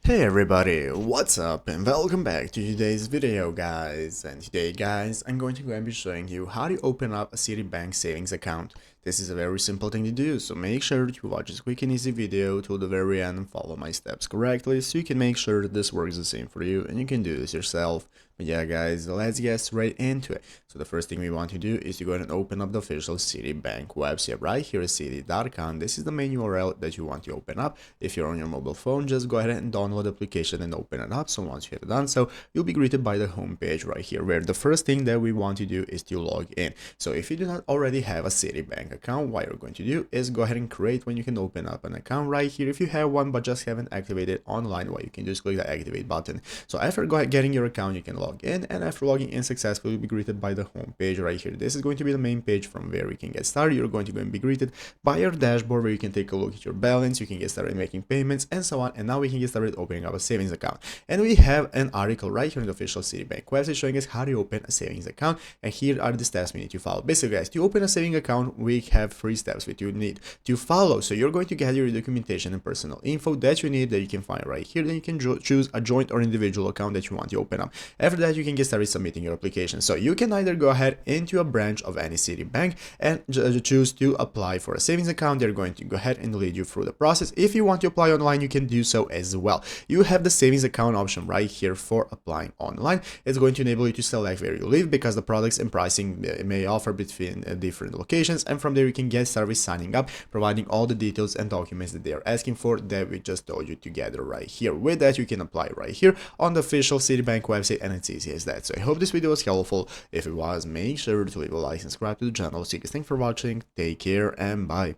Hey everybody, what's up and welcome back to today's video guys. And today guys, I'm going to be showing you how to open up a Citibank savings account. This is a very simple thing to do, so make sure to watch this quick and easy video till the very end and follow my steps correctly so you can make sure that this works the same for you and you can do this yourself. But yeah guys, let's get straight into it. So the first thing we want to do is to go ahead and open up the official Citibank website. Right here is citi.com. This is the main URL that you want to open up. If you're on your mobile phone, just go ahead and download the application and open it up. So once you have done so, you'll be greeted by the home page right here, where the first thing that we want to do is to log in. So if you do not already have a Citibank account, what you're going to do is go ahead and create one. You can open up an account right here. If you have one but just haven't activated online, what you can do is click the activate button. So after getting your account, you can log in, and after logging in successfully, you'll be greeted by the home page right here. This is going to be the main page from where we can get started. You're going to go and be greeted by your dashboard, where you can take a look at your balance, you can get started making payments and so on. And now we can get started opening up a savings account. And we have an article right here on the official Citibank website showing us how to open a savings account, and here are the steps we need to follow. Basically guys, to open a savings account, we have 3 steps that you need to follow. So you're going to gather your documentation and personal info that you need, that you can find right here. Then you can choose a joint or individual account that you want to open up. After that, you can get started submitting your application. So you can either go ahead into a branch of any Citibank and choose to apply for a savings account. They're going to go ahead and lead you through the process. If you want to apply online, you can do so as well. You have the savings account option right here for applying online. It's going to enable you to select where you live, because the products and pricing may offer between different locations, and from there you can get started signing up, providing all the details and documents that they are asking for that we just told you to gather right here. With that, you can apply right here on the official Citibank website, and it's easy as that. So I hope this video was helpful. If it was, make sure to leave a like and subscribe to the channel. So thanks for watching, take care and bye.